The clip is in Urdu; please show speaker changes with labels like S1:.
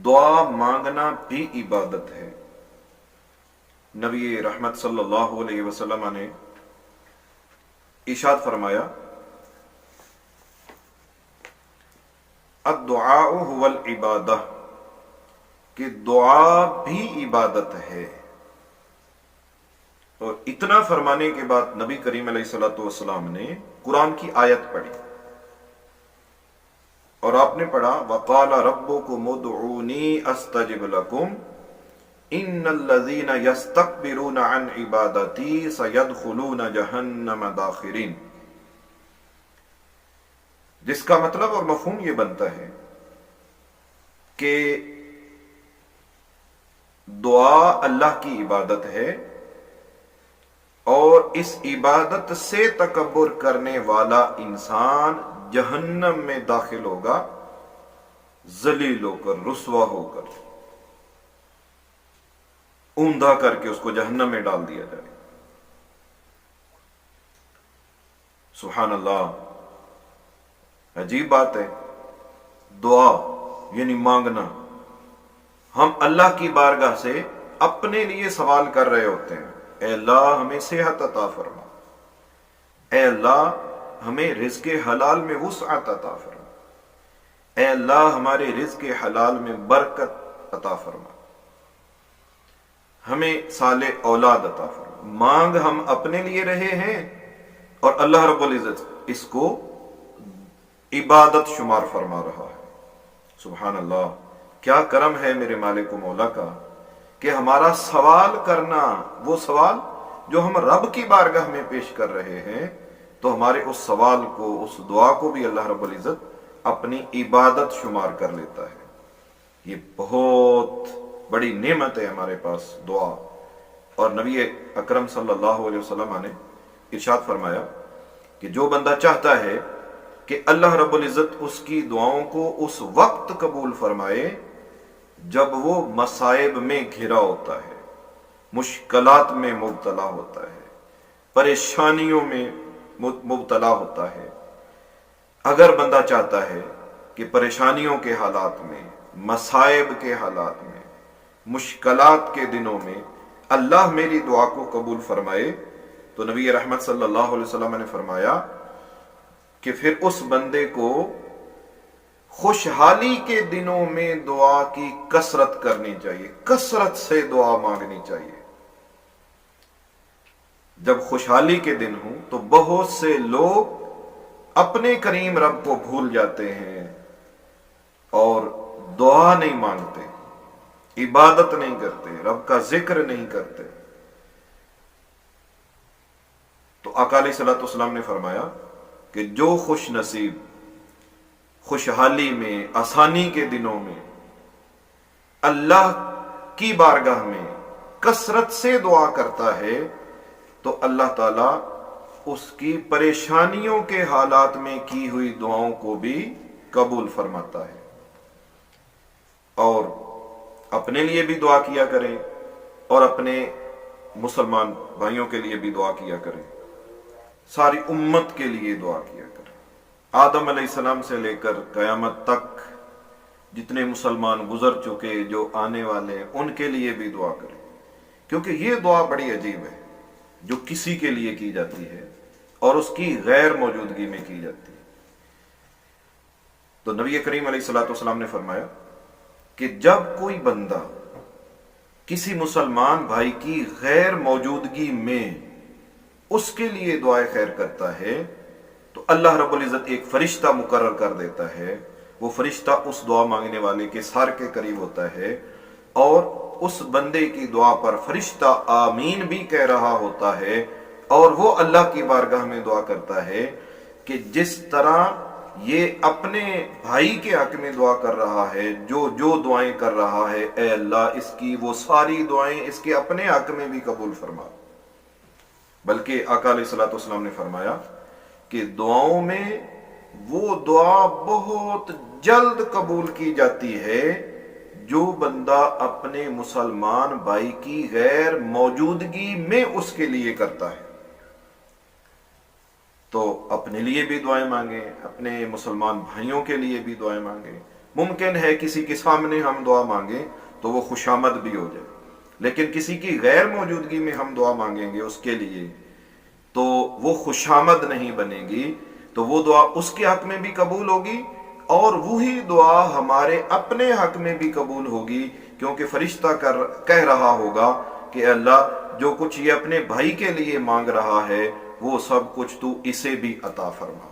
S1: دعا مانگنا بھی عبادت ہے۔ نبی رحمت صلی اللہ علیہ وسلم نے ارشاد فرمایا، الدعاء هو العبادہ، کہ دعا بھی عبادت ہے۔ اور اتنا فرمانے کے بعد نبی کریم علیہ الصلوۃ والسلام نے قرآن کی آیت پڑھی، اور آپ نے پڑھا وقال ربکم ادعونی استجب لکم ان الذین یستکبرون عن عبادتی سیدخلون جہنم داخرین، جس کا مطلب اور مفہوم یہ بنتا ہے کہ دعا اللہ کی عبادت ہے، اور اس عبادت سے تکبر کرنے والا انسان جہنم میں داخل ہوگا، ذلیل ہو کر، رسوا ہو کر، اوندا کر کے اس کو جہنم میں ڈال دیا جائے۔ سبحان اللہ، عجیب بات ہے۔ دعا یعنی مانگنا، ہم اللہ کی بارگاہ سے اپنے لیے سوال کر رہے ہوتے ہیں، اے اللہ ہمیں صحت عطا فرما، اے اللہ ہمیں رزق حلال میں وسعت عطا فرما، اے اللہ ہمارے رزق حلال میں برکت عطا فرما، ہمیں صالح اولاد عطا فرما۔ مانگ ہم اپنے لیے رہے ہیں، اور اللہ رب العزت اس کو عبادت شمار فرما رہا ہے۔ سبحان اللہ، کیا کرم ہے میرے مالک و مولا کا کہ ہمارا سوال کرنا، وہ سوال جو ہم رب کی بارگاہ میں پیش کر رہے ہیں، تو ہمارے اس سوال کو، اس دعا کو بھی اللہ رب العزت اپنی عبادت شمار کر لیتا ہے۔ یہ بہت بڑی نعمت ہے ہمارے پاس دعا۔ اور نبی اکرم صلی اللہ علیہ وسلم نے ارشاد فرمایا کہ جو بندہ چاہتا ہے کہ اللہ رب العزت اس کی دعاؤں کو اس وقت قبول فرمائے جب وہ مصائب میں گھرا ہوتا ہے، مشکلات میں مبتلا ہوتا ہے، پریشانیوں میں مبتلا ہوتا ہے، اگر بندہ چاہتا ہے کہ پریشانیوں کے حالات میں، مصائب کے حالات میں، مشکلات کے دنوں میں اللہ میری دعا کو قبول فرمائے، تو نبی رحمت صلی اللہ علیہ وسلم نے فرمایا کہ پھر اس بندے کو خوشحالی کے دنوں میں دعا کی کثرت کرنی چاہیے، کثرت سے دعا مانگنی چاہیے۔ جب خوشحالی کے دن ہوں تو بہت سے لوگ اپنے کریم رب کو بھول جاتے ہیں اور دعا نہیں مانگتے، عبادت نہیں کرتے، رب کا ذکر نہیں کرتے۔ تو آقا علیہ الصلوۃ والسلام نے فرمایا کہ جو خوش نصیب خوشحالی میں، آسانی کے دنوں میں اللہ کی بارگاہ میں کثرت سے دعا کرتا ہے، تو اللہ تعالیٰ اس کی پریشانیوں کے حالات میں کی ہوئی دعاؤں کو بھی قبول فرماتا ہے۔ اور اپنے لیے بھی دعا کیا کریں، اور اپنے مسلمان بھائیوں کے لیے بھی دعا کیا کریں، ساری امت کے لیے دعا کیا کریں۔ آدم علیہ السلام سے لے کر قیامت تک جتنے مسلمان گزر چکے، جو آنے والے ہیں، ان کے لیے بھی دعا کریں، کیونکہ یہ دعا بڑی عجیب ہے جو کسی کے لیے کی جاتی ہے اور اس کی غیر موجودگی میں کی جاتی ہے۔ تو نبی کریم علیہ الصلوۃ والسلام نے فرمایا کہ جب کوئی بندہ کسی مسلمان بھائی کی غیر موجودگی میں اس کے لیے دعائے خیر کرتا ہے، تو اللہ رب العزت ایک فرشتہ مقرر کر دیتا ہے، وہ فرشتہ اس دعا مانگنے والے کے سر کے قریب ہوتا ہے، اور اس بندے کی دعا پر فرشتہ آمین بھی کہہ رہا ہوتا ہے، اور وہ اللہ کی بارگاہ میں دعا کرتا ہے کہ جس طرح یہ اپنے بھائی کے حق میں دعا کر رہا ہے، جو جو دعائیں کر رہا ہے، اے اللہ اس کی وہ ساری دعائیں اس کے اپنے حق میں بھی قبول فرما۔ بلکہ آقا علیہ الصلوۃ والسلام نے فرمایا کہ دعاؤں میں وہ دعا بہت جلد قبول کی جاتی ہے جو بندہ اپنے مسلمان بھائی کی غیر موجودگی میں اس کے لیے کرتا ہے۔ تو اپنے لیے بھی دعائیں مانگیں، اپنے مسلمان بھائیوں کے لیے بھی دعائیں مانگیں، ممکن ہے کسی کے سامنے ہم دعا مانگیں تو وہ خوشامد بھی ہو جائے، لیکن کسی کی غیر موجودگی میں ہم دعا مانگیں گے اس کے لیے تو وہ خوشامد نہیں بنے گی، تو وہ دعا اس کے حق میں بھی قبول ہوگی اور وہی دعا ہمارے اپنے حق میں بھی قبول ہوگی، کیونکہ فرشتہ کہہ رہا ہوگا کہ اللہ جو کچھ یہ اپنے بھائی کے لیے مانگ رہا ہے وہ سب کچھ تو اسے بھی عطا فرما۔